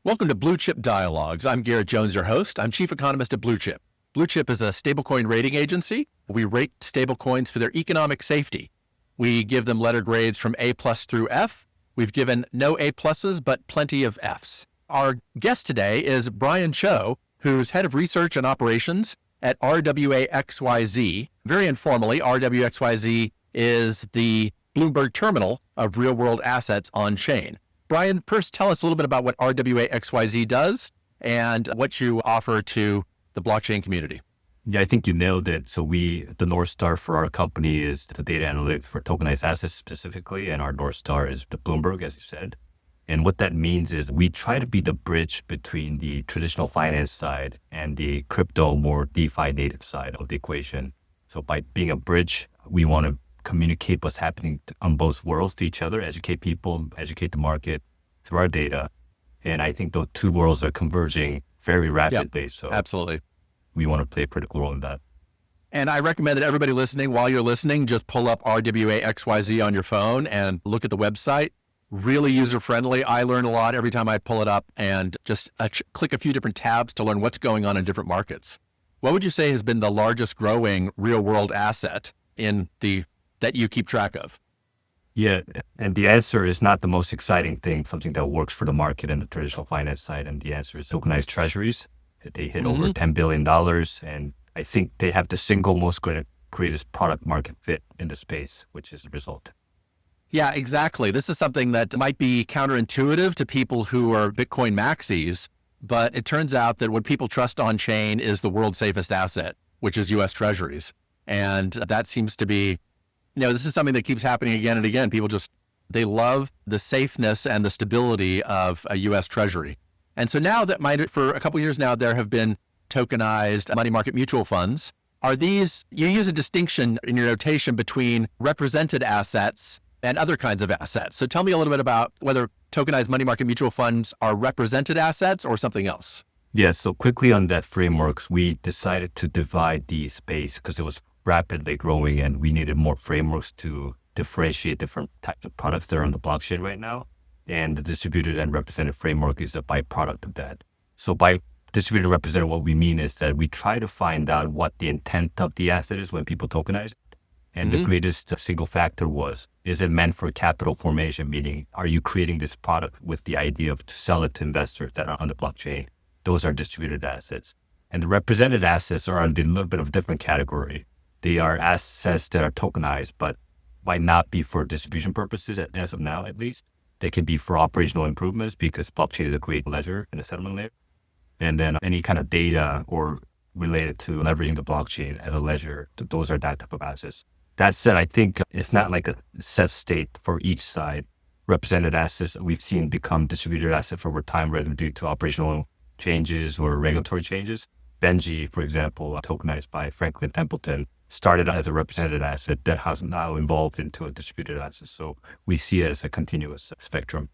Welcome to Bluechip Dialogues. I'm Garett Jones, your host. I'm chief economist at Bluechip. Bluechip is a stablecoin rating agency. We rate stablecoins for their economic safety. We give them letter grades from A+ through F. We've given no A+, but plenty of Fs. Our guest today is Bryan Choe, who's head of research and operations at RWA.xyz. Very informally, RWA.xyz is the Bloomberg terminal of real-world assets on-chain. Bryan, first tell us a little bit about what RWA.xyz does and what you offer to the blockchain community. Yeah, I think you nailed it. So the North Star for our company is the data analytics for tokenized assets specifically, and our North Star is the Bloomberg, as you said. And what that means is we try to be the bridge between the traditional finance side and the crypto, more DeFi native side of the equation. So by being a bridge, we want to communicate what's happening on both worlds to each other, educate people, educate the market through our data. And I think those two worlds are converging very rapidly. Yep, so absolutely. We want to play a critical role in that. And I recommend that everybody listening, while you're listening, just pull up RWA.xyz on your phone and look at the website. Really user-friendly. I learn a lot every time I pull it up and just click a few different tabs to learn what's going on in different markets. What would you say has been the largest growing real-world asset that you keep track of? Yeah, and the answer is not the most exciting thing, something that works for the market and the traditional finance side. And the answer is tokenized treasuries. They hit over $10 billion. And I think they have the single most greatest product market fit in the space, which is the result. Yeah, exactly. This is something that might be counterintuitive to people who are Bitcoin maxis, but it turns out that what people trust on chain is the world's safest asset, which is U.S. treasuries. And that seems to be, this is something that keeps happening again and again. People they love the safeness and the stability of a U.S. treasury. And so now for a couple of years now, there have been tokenized money market mutual funds. You use a distinction in your notation between represented assets and other kinds of assets. So tell me a little bit about whether tokenized money market mutual funds are represented assets or something else. Yeah, so quickly on that frameworks, we decided to divide the space because it was rapidly growing and we needed more frameworks to differentiate different types of products that are on the blockchain right now. And the distributed and represented framework is a byproduct of that. So by distributed and represented, what we mean is that we try to find out what the intent of the asset is when people tokenize it. And the greatest single factor is it meant for capital formation? Meaning, are you creating this product with the idea of to sell it to investors that are on the blockchain? Those are distributed assets. And the represented assets are in a little bit of a different category. They are assets that are tokenized, but might not be for distribution purposes, as of now at least. They can be for operational improvements because blockchain is a great ledger and a settlement layer. And then any kind of data or related to leveraging the blockchain as a ledger, those are that type of assets. That said, I think it's not like a set state for each side. Represented assets we've seen become distributed assets over time, rather due to operational changes or regulatory changes. Benji, for example, tokenized by Franklin Templeton, started as a represented asset that has now evolved into a distributed asset. So we see it as a continuous spectrum.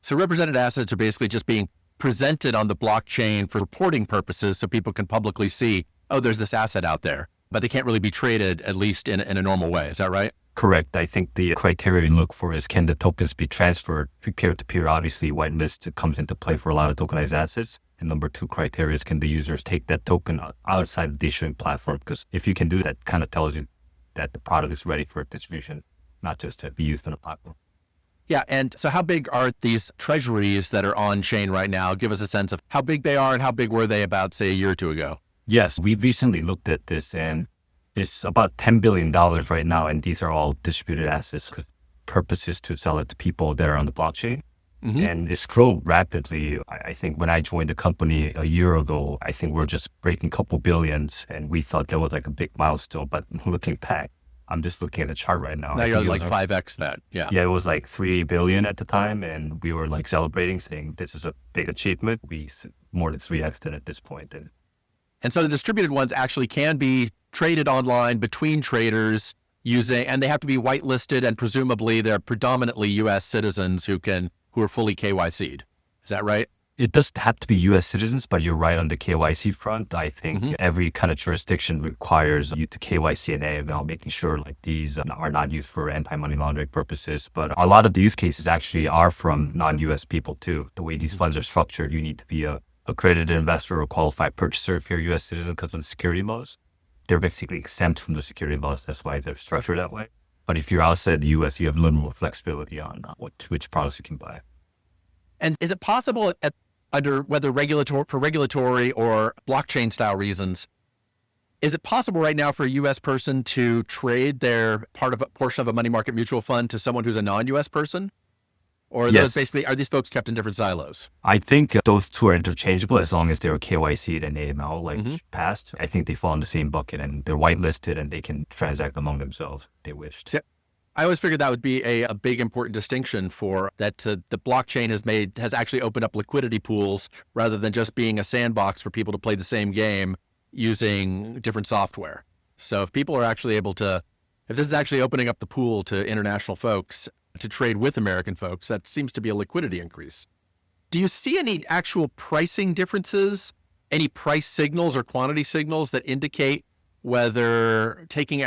So represented assets are basically just being presented on the blockchain for reporting purposes so people can publicly see, oh, there's this asset out there, but they can't really be traded, at least in a normal way. Is that right? Correct. I think the criteria we look for is, can the tokens be transferred peer-to-peer? Obviously, whitelist comes into play for a lot of tokenized assets. And number two criteria is, can the users take that token outside of the issuing platform? Because if you can do that, kind of tells you that the product is ready for distribution, not just to be used on a platform. Yeah. And so how big are these treasuries that are on chain right now? Give us a sense of how big they are and how big were they about, say, a year or two ago? Yes, we recently looked at this and it's about $10 billion right now. And these are all distributed assets. Purpose is to sell it to people that are on the blockchain. And it's grown rapidly. I think when I joined the company a year ago, I think we're just breaking a couple billions, and we thought that was like a big milestone. But looking back, I'm just looking at the chart right now. Now you're like 5x that. Yeah. Yeah, it was like 3 billion at the time, and we were like celebrating, saying this is a big achievement. We more than 3x it at this point. And so the distributed ones actually can be traded online between traders and they have to be whitelisted, and presumably they're predominantly U.S. citizens who are fully KYC'd. Is that right? It doesn't have to be U.S. citizens, but you're right on the KYC front. I think every kind of jurisdiction requires you to KYC and AML, making sure like these are not used for anti-money laundering purposes. But a lot of the use cases actually are from non-U.S. people too. The way these funds are structured, you need to be a accredited investor or qualified purchaser if you're a U.S. citizen because of the security laws. They're basically exempt from the security laws. That's why they're structured that way. But if you're outside the U.S., you have a little more flexibility on which products you can buy. And is it possible under whether regulatory or blockchain style reasons, is it possible right now for a U.S. person to trade their portion of a money market mutual fund to someone who's a non-U.S. person? Or are these folks kept in different silos? I think those two are interchangeable as long as they're KYC'd and AML passed. I think they fall in the same bucket and they're whitelisted and they can transact among themselves if they wish. I always figured that would be a big important distinction for that. The blockchain has actually opened up liquidity pools rather than just being a sandbox for people to play the same game using different software. So if people are actually if this is actually opening up the pool to international folks to trade with American folks, that seems to be a liquidity increase. Do you see any actual pricing differences, any price signals or quantity signals that indicate whether taking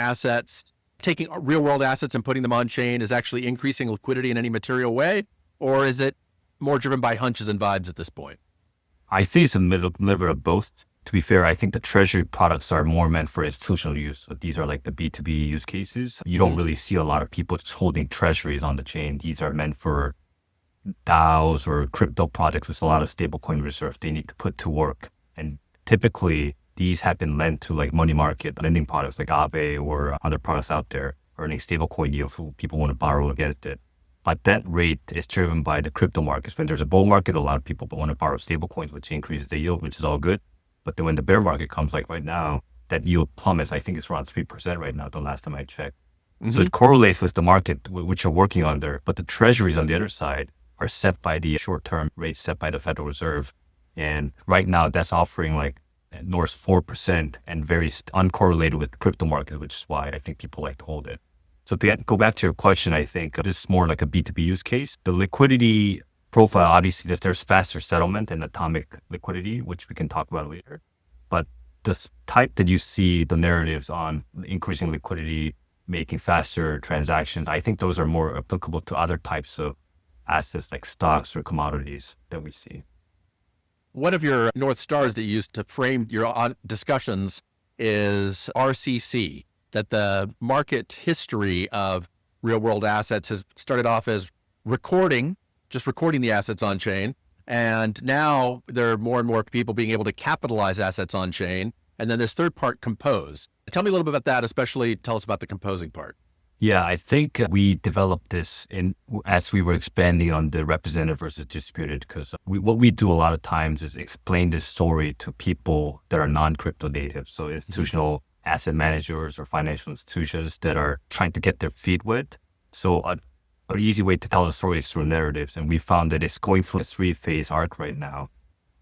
real world assets and putting them on chain is actually increasing liquidity in any material way? Or is it more driven by hunches and vibes at this point? I think it's a little bit of both. To be fair, I think the treasury products are more meant for institutional use. So these are like the B2B use cases. You don't really see a lot of people just holding treasuries on the chain. These are meant for DAOs or crypto projects with a lot of stablecoin reserve they need to put to work. And typically, these have been lent to like money market lending products like Aave or other products out there, earning stablecoin yield for people want to borrow against it. But that rate is driven by the crypto markets. When there's a bull market, a lot of people want to borrow stablecoins, which increases the yield, which is all good. But then when the bear market comes, like right now, that yield plummets. I think it's around 3% right now, the last time I checked. So it correlates with the market, which you're working on there. But the treasuries on the other side are set by the short-term rates set by the Federal Reserve. And right now, that's offering like north 4% and very uncorrelated with the crypto market, which is why I think people like to hold it. So to go back to your question, I think this is more like a B2B use case. The liquidity profile, obviously, there's faster settlement and atomic liquidity, which we can talk about later. But the type that you see the narratives on increasing liquidity, making faster transactions, I think those are more applicable to other types of assets like stocks or commodities that we see. One of your North Stars that you use to frame your discussions is RCC, that the market history of real world assets has started off as just recording the assets on chain. And now there are more and more people being able to capitalize assets on chain. And then this third part, compose. Tell me a little bit about that, especially tell us about the composing part. Yeah, I think we developed this as we were expanding on the representative versus distributed, because what we do a lot of times is explain this story to people that are non-crypto native. So institutional asset managers or financial institutions that are trying to get their feet wet. So an easy way to tell the story is through narratives. And we found that it's going through a 3-phase arc right now,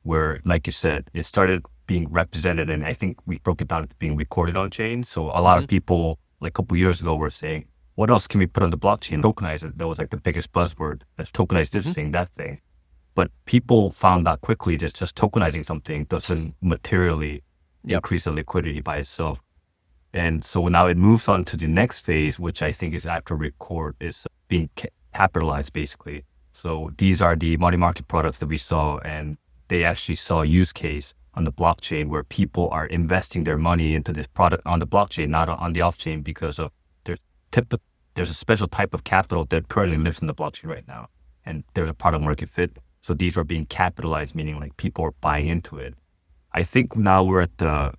where, like you said, it started being represented. And I think we broke it down to being recorded on chain. So a lot of people, like a couple of years ago, were saying, what else can we put on the blockchain? Tokenize it. That was like the biggest buzzword. Let's tokenize this thing, that thing. But people found out quickly that just tokenizing something doesn't materially increase the liquidity by itself. And so now it moves on to the next phase, which I think is after record, is being capitalized basically. So these are the money market products that we saw, and they actually saw a use case on the blockchain where people are investing their money into this product on the blockchain, not on the off-chain, because of there's a special type of capital that currently lives in the blockchain right now. And there's a product market fit. So these are being capitalized, meaning like people are buying into it. I think now we're at the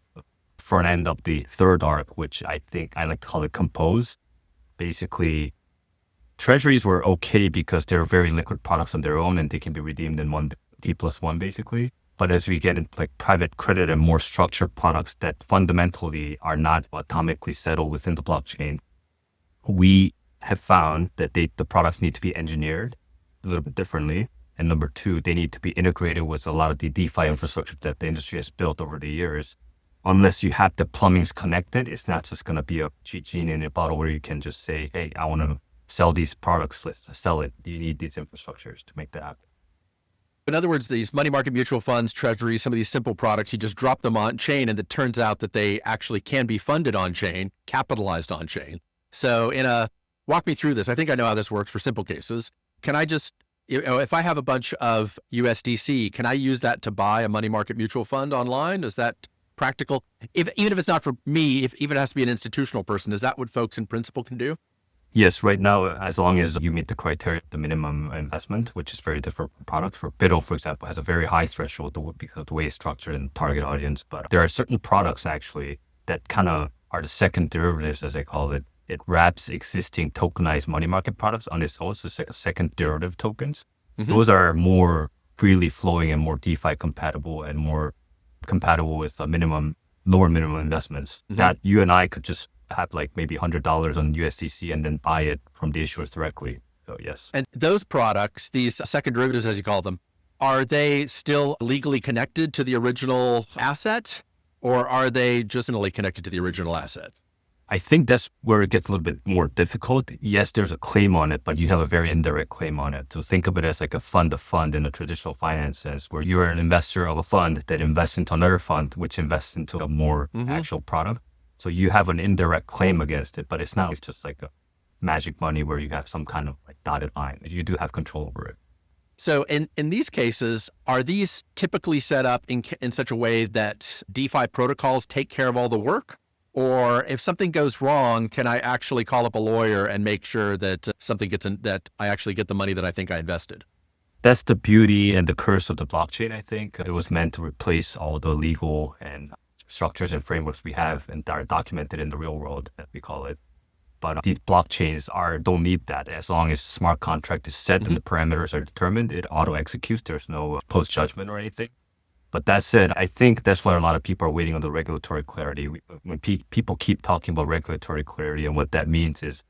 front end of the third arc, which I think I like to call it compose. Basically, treasuries were okay because they're very liquid products on their own and they can be redeemed in one T+1 basically. But as we get into like private credit and more structured products that fundamentally are not atomically settled within the blockchain, we have found that the products need to be engineered a little bit differently. And number two, they need to be integrated with a lot of the DeFi infrastructure that the industry has built over the years. Unless you have the plumbings connected, it's not just going to be a genie in a bottle where you can just say, hey, I want to sell these products, let's sell it. You need these infrastructures to make that happen. In other words, these money market mutual funds, treasuries, some of these simple products, you just drop them on chain and it turns out that they actually can be funded on chain, capitalized on chain. So walk me through this. I think I know how this works for simple cases. Can I just, if I have a bunch of USDC, can I use that to buy a money market mutual fund online? Is that practical? Even if it's not for me, if even it has to be an institutional person, is that what folks in principle can do? Yes, right now, as long as you meet the criteria, the minimum investment, which is very different from product. For BUIDL, for example, has a very high threshold because of the way it's structured and target audience. But there are certain products actually that kind of are the second derivatives, as I call it. It wraps existing tokenized money market products on its own, so it's like a second derivative tokens. Mm-hmm. Those are more freely flowing and more DeFi compatible and more compatible with lower minimum investments. Mm-hmm. That you and I could just have like maybe $100 on USDC and then buy it from the issuers directly. So yes. And those products, these second derivatives, as you call them, are they still legally connected to the original asset, or are they just legally connected to the original asset? I think that's where it gets a little bit more difficult. Yes, there's a claim on it, but you have a very indirect claim on it. So think of it as like a fund of fund in a traditional finance sense, where you're an investor of a fund that invests into another fund, which invests into a more actual product. So you have an indirect claim against it, but it's just like a magic money where you have some kind of like dotted line. You do have control over it. So in these cases, are these typically set up in such a way that DeFi protocols take care of all the work? Or if something goes wrong, can I actually call up a lawyer and make sure that that I actually get the money that I think I invested? That's the beauty and the curse of the blockchain, I think. It was meant to replace all the legal and structures and frameworks we have and are documented in the real world, as we call it. But these blockchains don't need that. As long as smart contract is set and the parameters are determined, it auto executes. There's no post judgment or anything. But that said, I think that's why a lot of people are waiting on the regulatory clarity. When people keep talking about regulatory clarity, and what that means is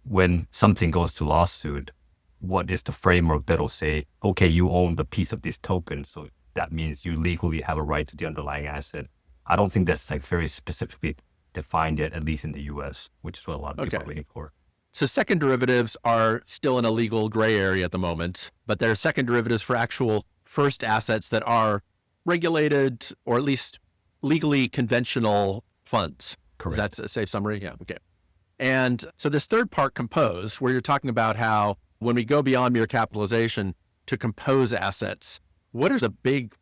when something goes to lawsuit, what is the framework that'll say, okay, you own the piece of this token, so that means you legally have a right to the underlying asset. I don't think that's like very specifically defined yet, at least in the US, which is what a lot of people are waiting for. So second derivatives are still in a legal gray area at the moment, but there are second derivatives for actual first assets that are regulated or at least legally conventional funds. Correct. Is that a safe summary? Yeah. Okay. And so this third part, compose, where you're talking about how when we go beyond mere capitalization to compose assets, what are the big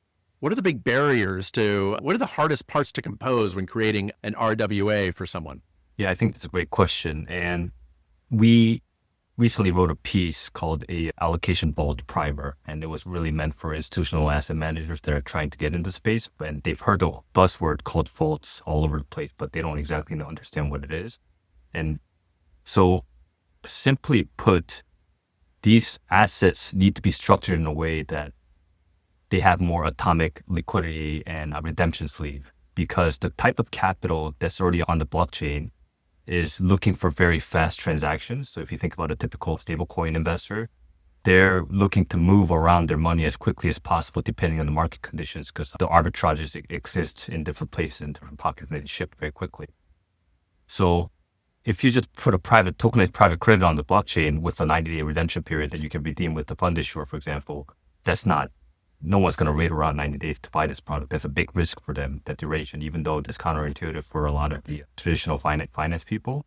barriers what are the hardest parts to compose when creating an RWA for someone? Yeah, I think that's a great question. And we recently wrote a piece called a allocation bulge primer, and it was really meant for institutional asset managers that are trying to get into space, and they've heard the buzzword called vaults all over the place, but they don't exactly understand what it is. And so simply put, these assets need to be structured in a way that they have more atomic liquidity and a redemption sleeve, because the type of capital that's already on the blockchain is looking for very fast transactions. So if you think about a typical stablecoin investor, they're looking to move around their money as quickly as possible, depending on the market conditions, because the arbitrages exist in different places, in different pockets, and they ship very quickly. So if you just put a tokenized private credit on the blockchain with a 90-day redemption period that you can redeem with the fund issuer, for example, no one's going to wait around 90 days to buy this product. That's a big risk for them, that duration, even though it's counterintuitive for a lot of the traditional finance people.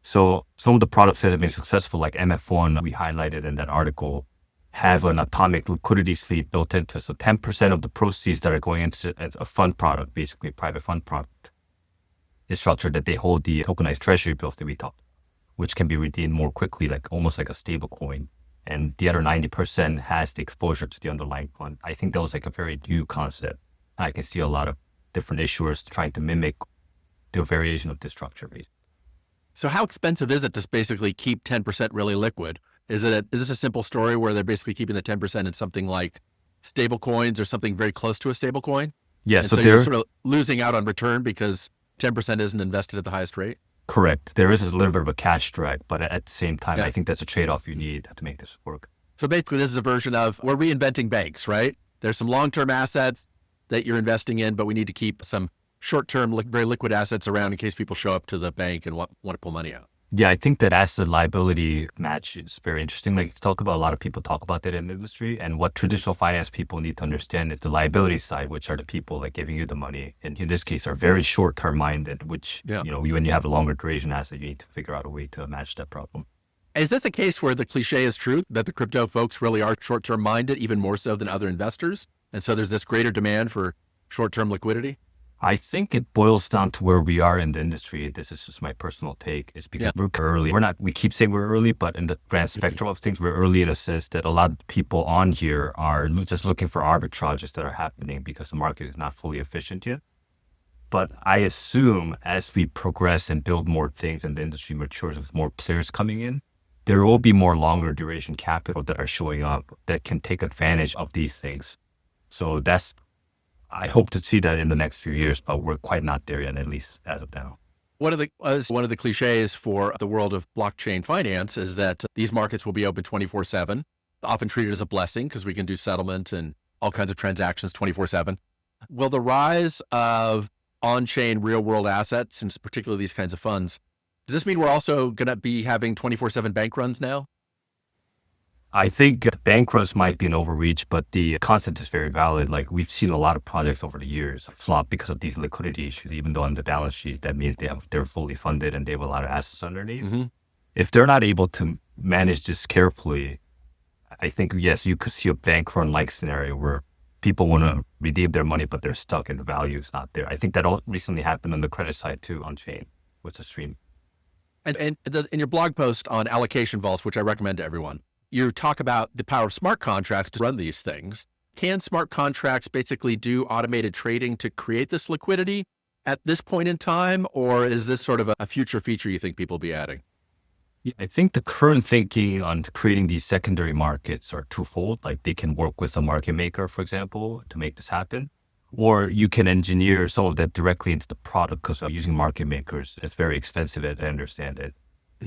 So some of the products that have been successful, like MF1, we highlighted in that article, have an atomic liquidity sleeve built into it. So 10% of the proceeds that are going into a fund product, basically a private fund product, is structured that they hold the tokenized treasury bills that we talked, which can be redeemed more quickly, almost like a stable coin. And the other 90% has the exposure to the underlying fund. I think that was like a very new concept. I can see a lot of different issuers trying to mimic the variation of this structure. So how expensive is it to basically keep 10% really liquid? Is this a simple story where they're basically keeping the 10% in something like stable coins or something very close to a stable coin? Yeah, so you're sort of losing out on return because 10% isn't invested at the highest rate? Correct. There is a little bit of a cash drag, but at the same time, I think that's a trade-off you need to make this work. So basically, this is a version of, we're reinventing banks, right? There's some long-term assets that you're investing in, but we need to keep some short-term, very liquid assets around in case people show up to the bank and want to pull money out. Yeah, I think that asset liability match is very interesting. Like a lot of people talk about that in the industry. And what traditional finance people need to understand is the liability side, which are the people like giving you the money. And in this case are very short-term minded, which, Yeah. when you have a longer duration asset, you need to figure out a way to match that problem. Is this a case where the cliche is true that the crypto folks really are short-term minded, even more so than other investors? And so there's this greater demand for short-term liquidity? I think it boils down to where we are in the industry. This is just my personal take, is because Yeah. we're early. We keep saying we're early, but in the grand spectrum of things, we're early in a sense that a lot of people on here are just looking for arbitrages that are happening because the market is not fully efficient yet. But I assume as we progress and build more things and the industry matures with more players coming in, there will be more longer duration capital that are showing up that can take advantage of these things. So I hope to see that in the next few years, but we're quite not there yet, at least as of now. One of the cliches for the world of blockchain finance is that these markets will be open 24/7, often treated as a blessing because we can do settlement and all kinds of transactions 24/7. Will the rise of on-chain real-world assets, and particularly these kinds of funds, does this mean we're also going to be having 24/7 bank runs now? I think bank runs might be an overreach, but the concept is very valid. Like we've seen a lot of projects over the years flop because of these liquidity issues, even though on the balance sheet, that means they're fully funded and they have a lot of assets underneath. Mm-hmm. If they're not able to manage this carefully, I think, yes, you could see a bank run like scenario where people want to redeem their money, but they're stuck and the value is not there. I think that all recently happened on the credit side too, on chain with the stream. And in your blog post on allocation vaults, which I recommend to everyone, you talk about the power of smart contracts to run these things. Can smart contracts basically do automated trading to create this liquidity at this point in time? Or is this sort of a future feature you think people will be adding? Yeah, I think the current thinking on creating these secondary markets are twofold. Like they can work with a market maker, for example, to make this happen. Or you can engineer some of that directly into the product because using market makers, it's very expensive, as I understand it.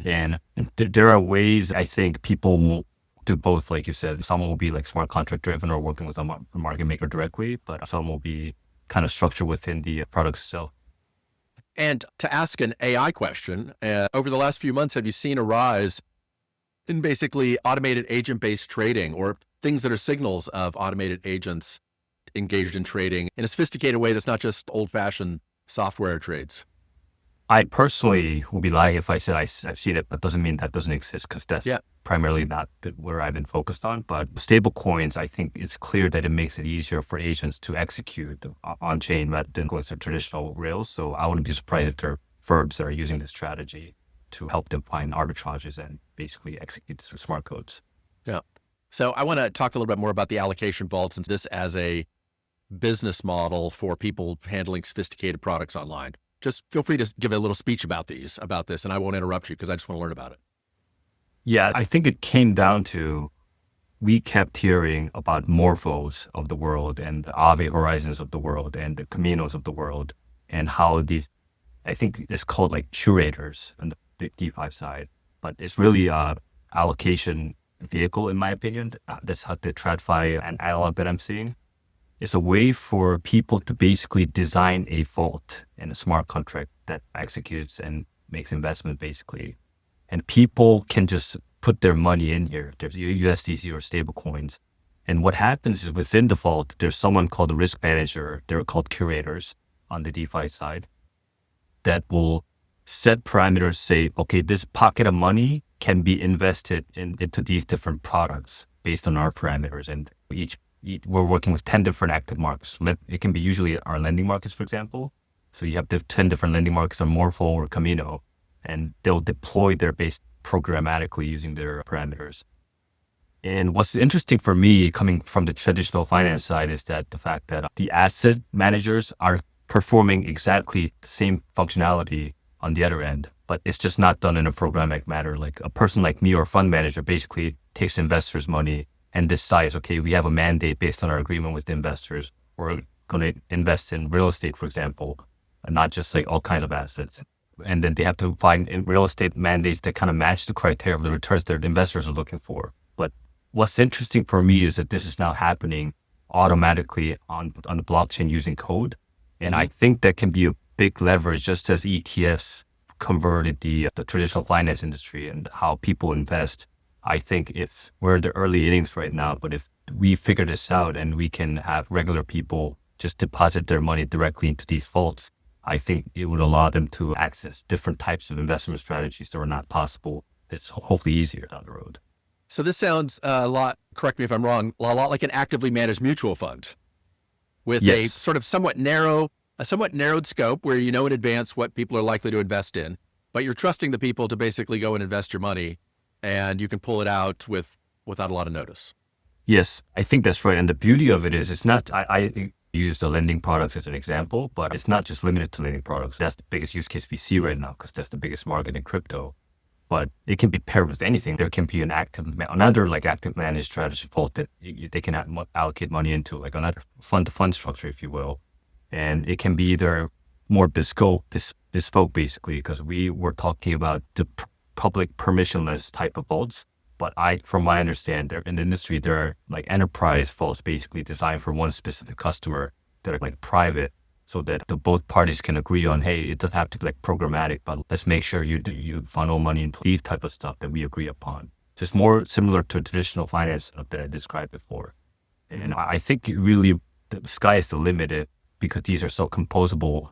And there are ways I think people will do both. Like you said, some will be like smart contract driven or working with a market maker directly, but some will be kind of structured within the product itself. And to ask an AI question, over the last few months, have you seen a rise in basically automated agent-based trading or things that are signals of automated agents engaged in trading in a sophisticated way that's not just old-fashioned software trades? I personally will be lying if I said I've seen it, but doesn't mean that doesn't exist because that's primarily not where I've been focused on. But stable coins, I think it's clear that it makes it easier for agents to execute on-chain rather than going to traditional rails. So I wouldn't be surprised if there are firms that are using this strategy to help them find arbitrages and basically execute through smart codes. Yeah. So I want to talk a little bit more about the allocation vaults and this as a business model for people handling sophisticated products online. Just feel free to give a little speech about this, and I won't interrupt you because I just want to learn about it. Yeah, I think it came down to, we kept hearing about Morphos of the world and the Aave Horizons of the world and the Caminos of the world and how these, I think it's called like curators on the DeFi side, but it's really a allocation vehicle in my opinion. That's how the TradFi and analog that I'm seeing. It's a way for people to basically design a vault and a smart contract that executes and makes investment basically. And people can just put their money in here. There's USDC or stable coins. And what happens is within the vault, there's someone called a risk manager. They're called curators on the DeFi side that will set parameters, say, okay, this pocket of money can be invested into these different products based on our parameters. And we're working with 10 different active markets. It can be usually our lending markets, for example. So you have 10 different lending markets on Morpho or Camino, and they'll deploy their base programmatically using their parameters. And what's interesting for me coming from the traditional finance side is that the fact that the asset managers are performing exactly the same functionality on the other end, but it's just not done in a programmatic manner. Like a person like me or a fund manager basically takes investors' money and decides, okay, we have a mandate based on our agreement with the investors. We're going to invest in real estate, for example, and not just like all kinds of assets. And then they have to find in real estate mandates that kind of match the criteria of the returns that the investors are looking for. But what's interesting for me is that this is now happening automatically on the blockchain using code. And I think that can be a big leverage, just as ETFs converted the traditional finance industry and how people invest. I think if we're in the early innings right now, but if we figure this out and we can have regular people just deposit their money directly into these vaults, I think it would allow them to access different types of investment strategies that were not possible. It's hopefully easier down the road. So this sounds a lot, correct me if I'm wrong, a lot like an actively managed mutual fund with a sort of somewhat narrowed scope where you know in advance what people are likely to invest in, but you're trusting the people to basically go and invest your money and you can pull it out without a lot of notice. Yes, I think that's right. And the beauty of it is it's not, I use the lending products as an example, but it's not just limited to lending products. That's the biggest use case we see right now because that's the biggest market in crypto. But it can be paired with anything. There can be another like active managed strategy vault that they can allocate money into, like another fund-to-fund structure, if you will. And it can be either more bespoke basically, because we were talking about the public permissionless type of vaults. But from my understanding, in the industry, there are like enterprise vaults basically designed for one specific customer that are like private, so that both parties can agree on, hey, it doesn't have to be like programmatic, but let's make sure you funnel money into these type of stuff that we agree upon. Just more similar to traditional finance that I described before. And I think really the sky is the limit because these are so composable.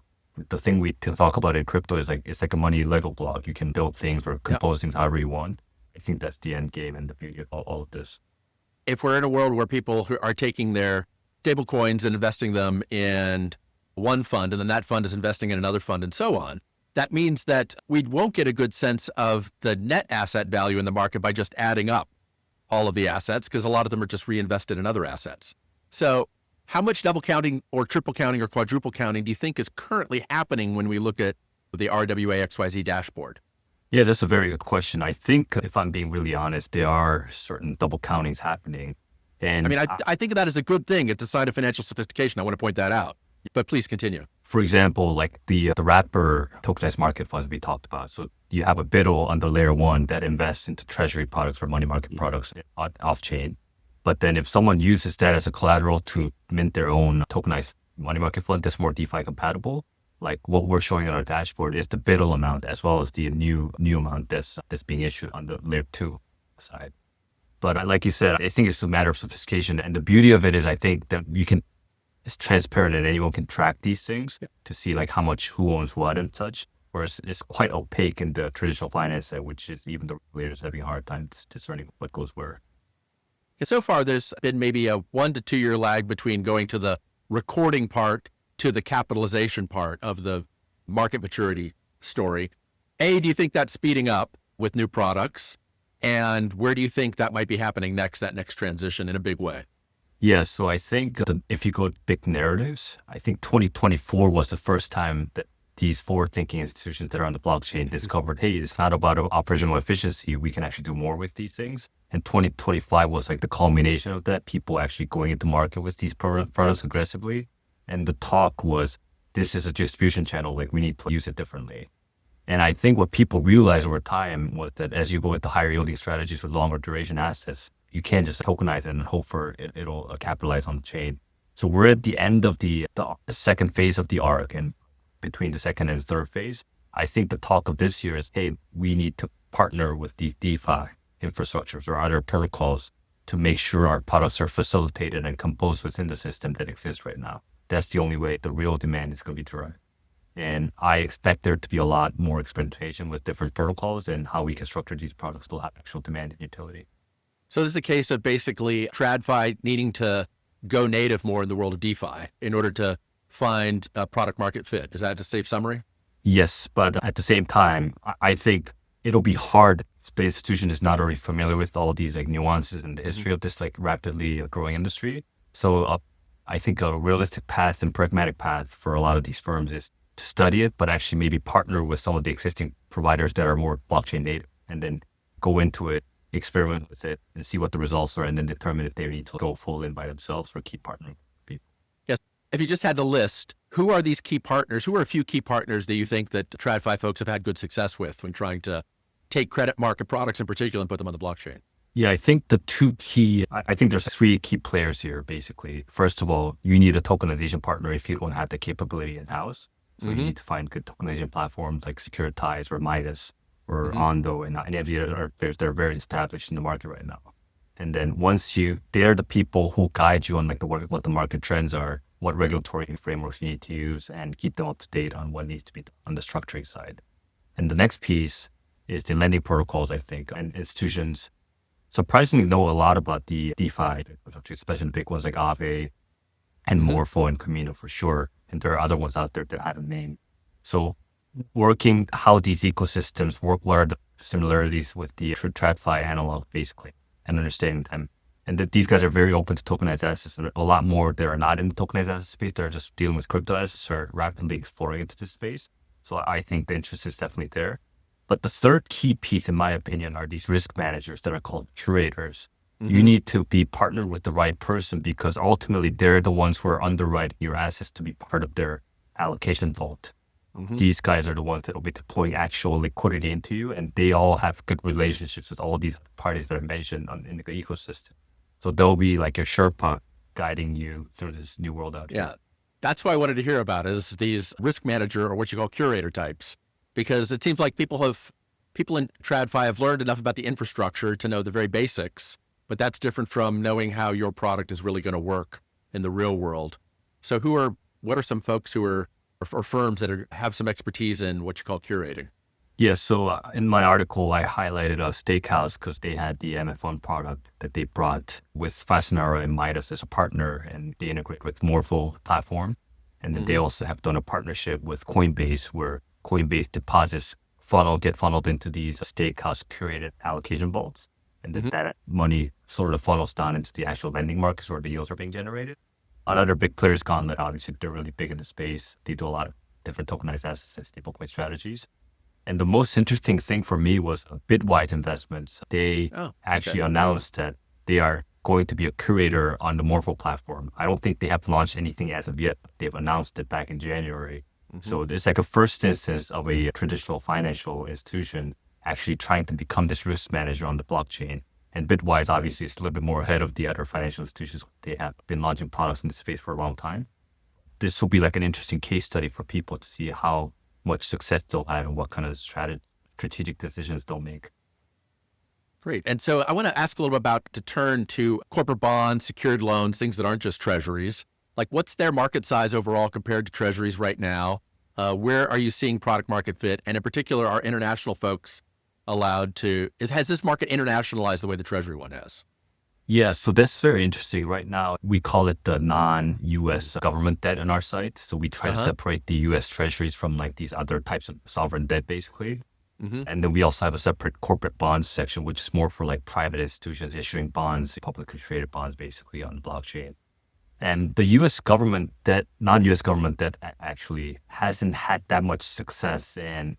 The thing we talk about in crypto is like, it's like a money Lego block. You can build things or compose things however you want. I think that's the end game and the beauty of all of this. If we're in a world where people who are taking their stable coins and investing them in one fund, and then that fund is investing in another fund and so on, that means that we won't get a good sense of the net asset value in the market by just adding up all of the assets, because a lot of them are just reinvested in other assets. So how much double counting or triple counting or quadruple counting do you think is currently happening when we look at the RWA.xyz dashboard? Yeah, that's a very good question. I think if I'm being really honest, there are certain double countings happening. And I mean, I think of that as a good thing. It's a sign of financial sophistication. I want to point that out. But please continue. For example, like the wrapper tokenized market funds we talked about. So you have a BUIDL under layer one that invests into treasury products or money market products off chain. But then if someone uses that as a collateral to mint their own tokenized money market fund that's more DeFi compatible, like what we're showing on our dashboard is the BUIDL amount as well as the new amount that's being issued on the layer two side. But like you said, I think it's a matter of sophistication. And the beauty of it is I think that it's transparent and anyone can track these things to see like how much, who owns what and such. Whereas it's quite opaque in the traditional finance side, which is even the regulators having a hard time discerning what goes where. Yeah, so far, there's been maybe a 1 to 2 year lag between going to the recording part to the capitalization part of the market maturity story. Do you think that's speeding up with new products? And where do you think that might be happening next, that next transition in a big way? Yeah, so I think if you go to big narratives, I think 2024 was the first time that these forward-thinking institutions that are on the blockchain discovered, hey, it's not about operational efficiency. We can actually do more with these things. And 2025 was like the culmination of that, people actually going into market with these products aggressively. And the talk was, this is a distribution channel, like we need to use it differently. And I think what people realized over time was that as you go into higher yielding strategies with longer duration assets, you can't just tokenize it and hope for it'll capitalize on the chain. So we're at the end of the second phase of the arc, and between the second and third phase, I think the talk of this year is, hey, we need to partner with the DeFi infrastructures or other protocols to make sure our products are facilitated and composed within the system that exists right now. That's the only way the real demand is going to be derived. And I expect there to be a lot more experimentation with different protocols and how we can structure these products to have actual demand and utility. So this is a case of basically TradFi needing to go native more in the world of DeFi in order to find a product market fit. Is that a safe summary? Yes, but at the same time, I think it'll be hard if the institution is not already familiar with all these like nuances and the history of this like rapidly growing industry. So I think a realistic path and pragmatic path for a lot of these firms is to study it, but actually maybe partner with some of the existing providers that are more blockchain native and then go into it, experiment with it and see what the results are and then determine if they need to go full in by themselves or keep partnering with people. Yes. If you just had to list, who are these key partners? Who are a few key partners that you think that TradFi folks have had good success with when trying to take credit market products in particular and put them on the blockchain? Yeah, I think I think there's 3 key players here, basically. First of all, you need a tokenization partner if you don't have the capability in-house. So you need to find good tokenization platforms like Securitize or Midas or Mm-hmm. Ondo and any of the other players that are very established in the market right now. And then they're the people who guide you on like what the market trends are, what regulatory frameworks you need to use, and keep them up to date on what needs to be done on the structuring side. And the next piece is the lending protocols, I think, and institutions surprisingly know a lot about the DeFi, especially the big ones like Aave and Mm-hmm. Morpho and Camino for sure. And there are other ones out there that I haven't named. So working how these ecosystems work, what are the similarities with the TradFi analog, basically, and understanding them. And that these guys are very open to tokenized assets. And a lot more that are not in the tokenized asset space. They're just dealing with crypto assets or rapidly exploring into this space. So I think the interest is definitely there. But the third key piece, in my opinion, are these risk managers that are called curators. Mm-hmm. You need to be partnered with the right person because ultimately they're the ones who are underwriting your assets to be part of their allocation vault. Mm-hmm. These guys are the ones that will be deploying actual liquidity into you, and they all have good relationships with all these parties that are mentioned in the ecosystem. So they'll be like your Sherpa guiding you through this new world out here. Yeah. That's what I wanted to hear about is these risk manager or what you call curator types, because it seems like people in TradFi have learned enough about the infrastructure to know the very basics, but that's different from knowing how your product is really going to work in the real world. So what are some folks who are, or firms that have some expertise in what you call curating? Yeah, so in my article, I highlighted Steakhouse because they had the MF1 product that they brought with Fastenara and Midas as a partner, and they integrate with Morpho platform. And then they also have done a partnership with Coinbase, where Coinbase deposits get funneled into these Steakhouse curated allocation vaults. And then that money sort of funnels down into the actual lending markets where the yields are being generated. Another big player is Gauntlet. Obviously, they're really big in the space. They do a lot of different tokenized assets and stablecoin strategies. And the most interesting thing for me was Bitwise Investments. They actually announced that they are going to be a curator on the Morpho platform. I don't think they have launched anything as of yet. They've announced it back in January. So it's like a first instance of a traditional financial institution actually trying to become this risk manager on the blockchain. And Bitwise obviously is a little bit more ahead of the other financial institutions. They have been launching products in this space for a long time. This will be like an interesting case study for people to see how much success they'll have and what kind of strategic decisions they'll make. Great. And so I want to ask a little bit to turn to corporate bonds, secured loans, things that aren't just treasuries. Like what's their market size overall compared to treasuries right now? Where are you seeing product market fit? And in particular, are international folks has this market internationalized the way the treasury one has? Yeah, so that's very interesting. Right now, we call it the non-US government debt on our site. So we try to separate the US treasuries from like these other types of sovereign debt, basically. And then we also have a separate corporate bonds section, which is more for like private institutions issuing bonds, publicly traded bonds, basically on the blockchain. And the US government debt, non-US government debt actually hasn't had that much success. And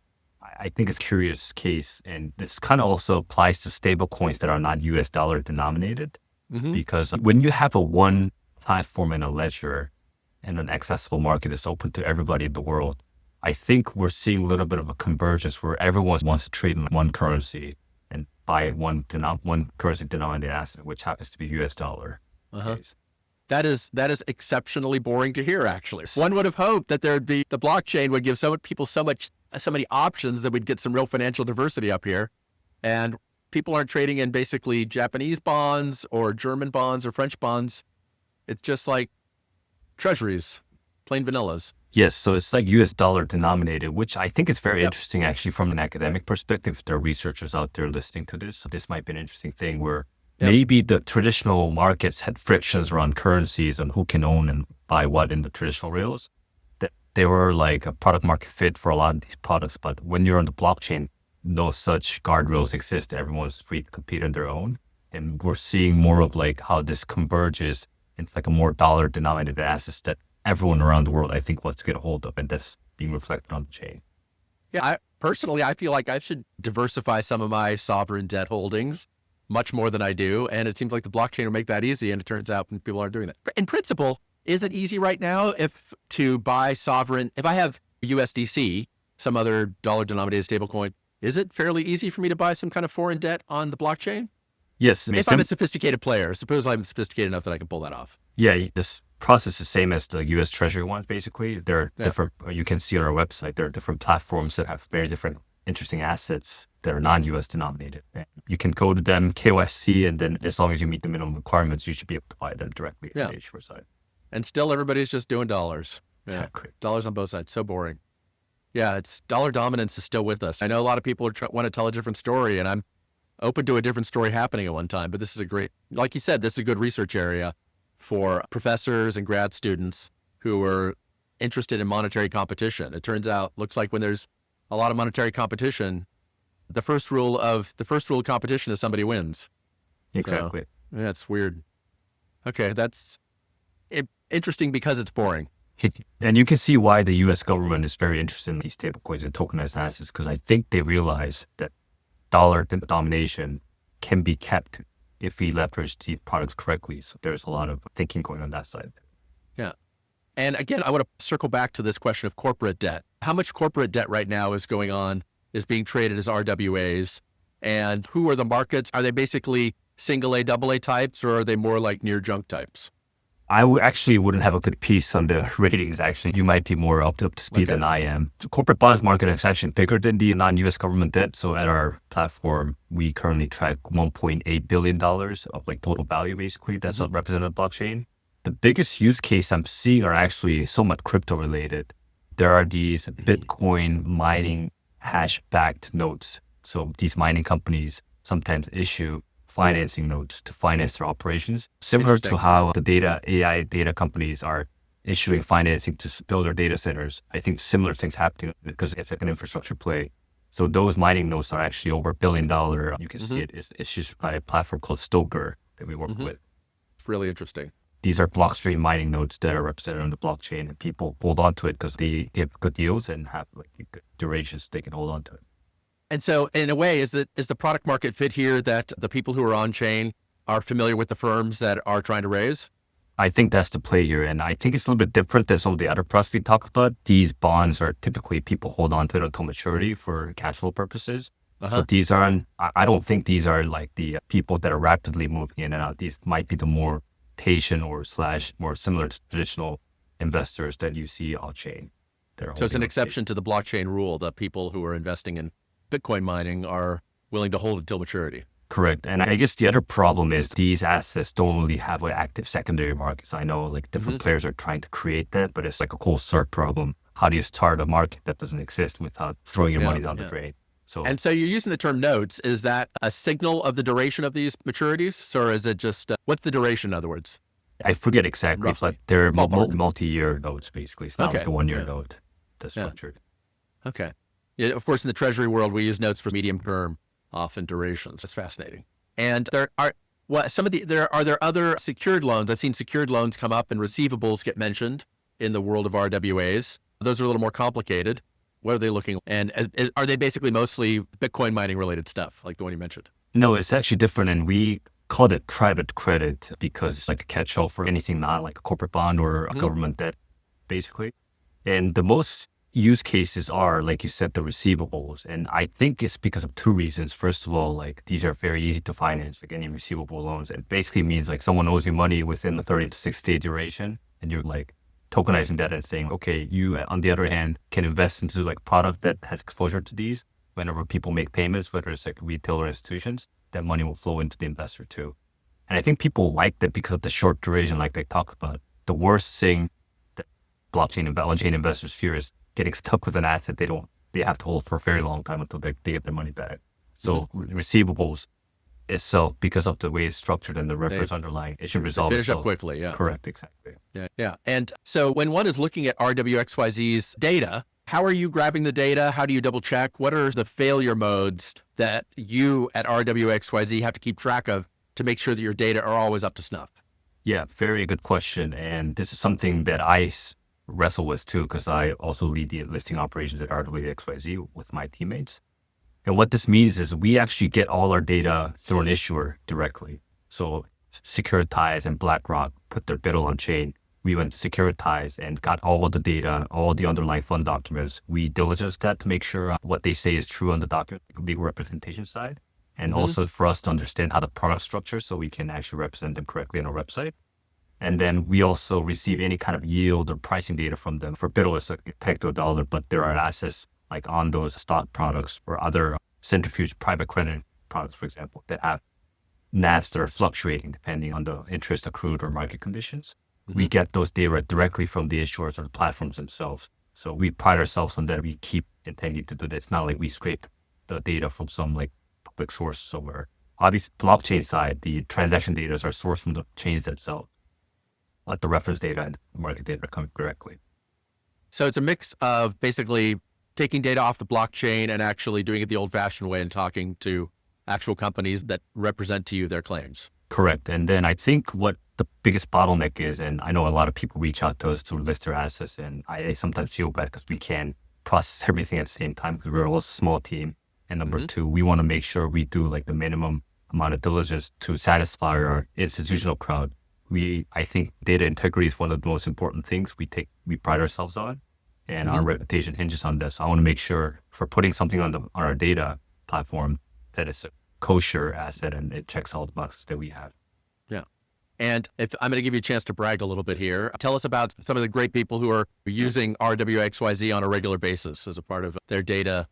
I think it's a curious case. And this kind of also applies to stable coins that are not US dollar denominated. Because when you have a one platform and a ledger and an accessible market that's open to everybody in the world, I think we're seeing a little bit of a convergence where everyone wants to trade in one currency and buy one currency denominated asset, which happens to be US dollar. That is exceptionally boring to hear, actually. One would have hoped that the blockchain would give people so many options that we'd get some real financial diversity up here. And people aren't trading in basically Japanese bonds or German bonds or French bonds. It's just like treasuries, plain vanillas. Yes, so it's like US dollar denominated, which I think is very interesting actually from an academic perspective. If there are researchers out there listening to this, so this might be an interesting thing where maybe the traditional markets had frictions around currencies and who can own and buy what in the traditional rails. That they were like a product market fit for a lot of these products. But when you're on the blockchain, no such guardrails exist. Everyone's free to compete on their own. And we're seeing more of like how this converges into like a more dollar denominated assets that everyone around the world, I think, wants to get a hold of. And that's being reflected on the chain. Yeah, I feel like I should diversify some of my sovereign debt holdings much more than I do. And it seems like the blockchain will make that easy. And it turns out people aren't doing that. In principle, is it easy right now if I have USDC, some other dollar denominated stablecoin, is it fairly easy for me to buy some kind of foreign debt on the blockchain? Yes. If I'm a sophisticated player, suppose I'm sophisticated enough that I can pull that off. Yeah, this process is the same as the U.S. Treasury ones, basically. There are different, you can see on our website, there are different platforms that have very different interesting assets that are non-U.S. denominated. And you can go to them, KYC, and then as long as you meet the minimum requirements, you should be able to buy them directly on the issuer side. And still everybody's just doing dollars. Exactly. Dollars on both sides. So boring. Yeah, it's dollar dominance is still with us. I know a lot of people want to tell a different story, and I'm open to a different story happening at one time. But this is a great, like you said, this is a good research area for professors and grad students who are interested in monetary competition. It turns out, looks like when there's a lot of monetary competition, the first rule of competition is somebody wins. Exactly. So, yeah, it's weird. Okay, that's interesting because it's boring. And you can see why the U.S. government is very interested in these stablecoins and tokenized assets, because I think they realize that dollar domination can be kept if we leverage these products correctly. So there's a lot of thinking going on that side. Yeah. And again, I want to circle back to this question of corporate debt. How much corporate debt right now is being traded as RWAs? And who are the markets? Are they basically single A, double A types, or are they more like near junk types? I actually wouldn't have a good piece on the ratings, actually. You might be more up to speed than I am. The corporate bonds market is actually bigger than the non-U.S. government debt. So at our platform, we currently track $1.8 billion of like total value, basically. That's represented on blockchain. The biggest use case I'm seeing are actually somewhat crypto related. There are these Bitcoin mining hash-backed notes. So these mining companies sometimes issue financing notes to finance their operations, similar to how the AI data companies are issuing financing to build their data centers. I think similar things happening because it's like an infrastructure play. So those mining notes are actually over $1 billion. You can see it is issued by a platform called Stoker that we work with. It's really interesting. These are Blockstream mining nodes that are represented on the blockchain, and people hold on to it because they give good yields and have like good durations they can hold on to it. And so in a way, is the product market fit here that the people who are on chain are familiar with the firms that are trying to raise? I think that's the play here. And I think it's a little bit different than some of the other products we talked about. These bonds are typically people hold on to it until maturity for cash flow purposes. So these aren't, I don't think these are like the people that are rapidly moving in and out. These might be the more patient or / more similar to traditional investors that you see on chain. So it's an exception to the blockchain rule that people who are investing in Bitcoin mining are willing to hold until maturity. Correct. And I guess the other problem is these assets don't really have an active secondary markets. I know like different players are trying to create that, but it's like a cold start problem. How do you start a market that doesn't exist without throwing your money down the drain? So you're using the term notes. Is that a signal of the duration of these maturities? Or is it just, what's the duration in other words? I forget exactly, but they're multi-year notes basically. It's not like a one-year note that's structured. Okay. Yeah, of course, in the treasury world, we use notes for medium term, often durations. That's fascinating. And are there other secured loans? I've seen secured loans come up and receivables get mentioned in the world of RWAs. Those are a little more complicated. What are they looking? And are they basically mostly Bitcoin mining related stuff, like the one you mentioned? No, it's actually different, and we called it private credit because it's like a catch-all for anything not like a corporate bond or a government debt, basically. And the most use cases are, like you said, the receivables. And I think it's because of two reasons. First of all, like these are very easy to finance, like any receivable loans. It basically means like someone owes you money within a 30 to 60 day duration, and you're like tokenizing that and saying, okay, you on the other hand can invest into like product that has exposure to these. Whenever people make payments, whether it's like retail or institutions, that money will flow into the investor too. And I think people like that because of the short duration, like they talked about. The worst thing that blockchain and on-chain investors fear is getting stuck with an asset they have to hold for a very long time until they get their money back. So receivables itself, because of the way it's structured and the reference underlying, it should resolve itself. Finish up quickly, Correct, exactly. Yeah. And so when one is looking at RWA.xyz's data, how are you grabbing the data? How do you double check? What are the failure modes that you at RWA.xyz have to keep track of to make sure that your data are always up to snuff? Yeah, very good question. And this is something that I wrestle with too, because I also lead the listing operations at RWA.xyz with my teammates. And what this means is we actually get all our data through an issuer directly. So Securitize and BlackRock put their BUIDL on chain. We went to Securitize and got all of the data, all the underlying fund documents. We diligence that to make sure what they say is true on the document, legal representation side. And also for us to understand how the product structure so we can actually represent them correctly on our website. And then we also receive any kind of yield or pricing data from them. For BitOS, like pegged to a dollar, but there are assets like on those stock products or other centrifuge private credit products, for example, that have NAVs that are fluctuating depending on the interest accrued or market conditions. We get those data directly from the issuers or the platforms themselves. So we pride ourselves on that. We keep intending to do this. It's not like we scrape the data from some like public source somewhere. Obviously, blockchain side, the transaction data are sourced from the chains themselves. Let the reference data and market data come directly. So it's a mix of basically taking data off the blockchain and actually doing it the old-fashioned way and talking to actual companies that represent to you their claims. Correct. And then I think what the biggest bottleneck is, and I know a lot of people reach out to us to list their assets, and I sometimes feel bad because we can't process everything at the same time because we're a small team. And number two, we want to make sure we do like the minimum amount of diligence to satisfy our institutional crowd. I think data integrity is one of the most important things we pride ourselves on, and our reputation hinges on this. I want to make sure for putting something on our data platform that it's a kosher asset and it checks all the boxes that we have. Yeah. And if I'm going to give you a chance to brag a little bit here, tell us about some of the great people who are using RWA.xyz on a regular basis as a part of their data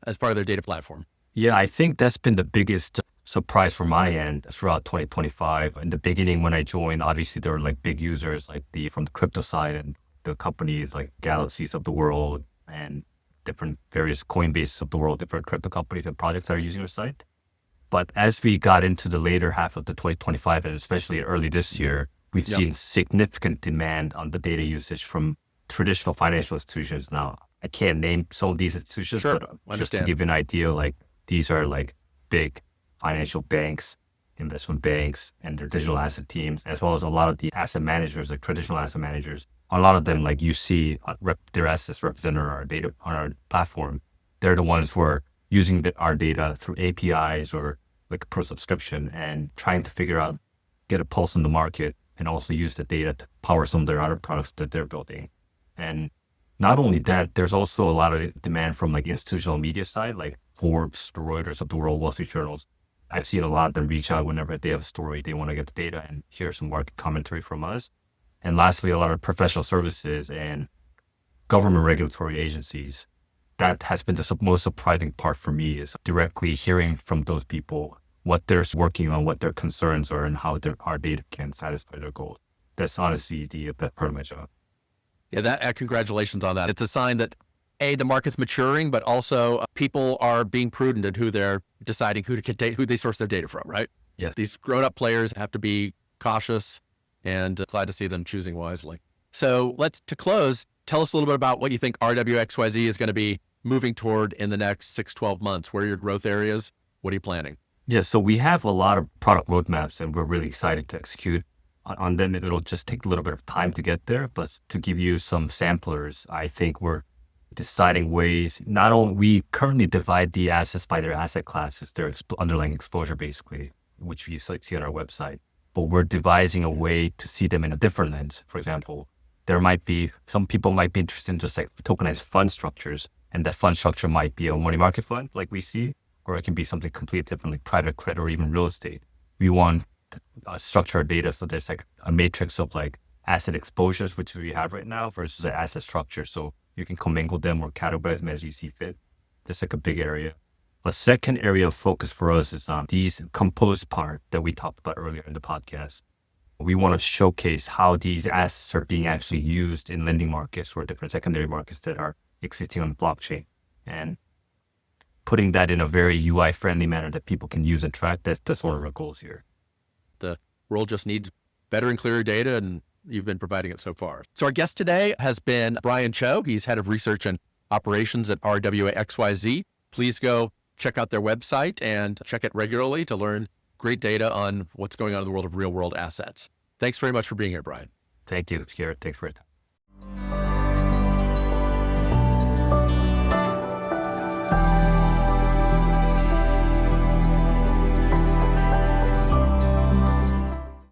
platform. Yeah, I think that's been the biggest surprise from my end throughout 2025. In the beginning, when I joined, obviously there were like big users like from the crypto side and the companies like Galaxies of the world and different various Coinbases of the world, different crypto companies and projects that are using our site. But as we got into the later half of the 2025 and especially early this year, we've seen significant demand on the data usage from traditional financial institutions. Now, I can't name some of these institutions, but just to give you an idea, like these are like big financial banks, investment banks, and their digital asset teams, as well as a lot of the asset managers, like traditional asset managers. A lot of them, like you see their assets represented on our data on our platform. They're the ones who are using our data through APIs or like per subscription and trying to figure out, get a pulse on the market and also use the data to power some of their other products that they're building. And not only that, there's also a lot of demand from like institutional media side, like Forbes, the Reuters of the world, Wall Street journals. I've seen a lot of them reach out whenever they have a story, they want to get the data and hear some market commentary from us. And lastly, a lot of professional services and government regulatory agencies. That has been the most surprising part for me, is directly hearing from those people what they're working on, what their concerns are, and how our data can satisfy their goals. That's honestly the best part of my job. Yeah, congratulations on that. It's a sign that the market's maturing, but also people are being prudent in who they're deciding who they source their data from, right? Yeah. These grown-up players have to be cautious, and glad to see them choosing wisely. So to close, tell us a little bit about what you think RWA.xyz is going to be moving toward in the next 6-12 months. Where are your growth areas? What are you planning? Yeah, so we have a lot of product roadmaps and we're really excited to execute on them. It'll just take a little bit of time to get there, but to give you some samplers, I think we're deciding ways, not only we currently divide the assets by their asset classes, their underlying exposure basically, which you see on our website, but we're devising a way to see them in a different lens. For example, some people might be interested in just like tokenized fund structures, and that fund structure might be a money market fund like we see, or it can be something completely different like private credit or even real estate. We want to structure our data so there's like a matrix of like asset exposures, which we have right now, versus an asset structure. So you can commingle them or categorize them as you see fit. That's like a big area. A second area of focus for us is on these composed part that we talked about earlier in the podcast. We want to showcase how these assets are being actually used in lending markets or different secondary markets that are existing on the blockchain, and putting that in a very UI friendly manner that people can use and track. That's one of our goals here. The world just needs better and clearer data, and you've been providing it so far. So our guest today has been Bryan Choe. He's head of research and operations at RWA.xyz. Please go check out their website and check it regularly to learn great data on what's going on in the world of real world assets. Thanks very much for being here, Bryan. Thank you, Garett. Thanks for your time.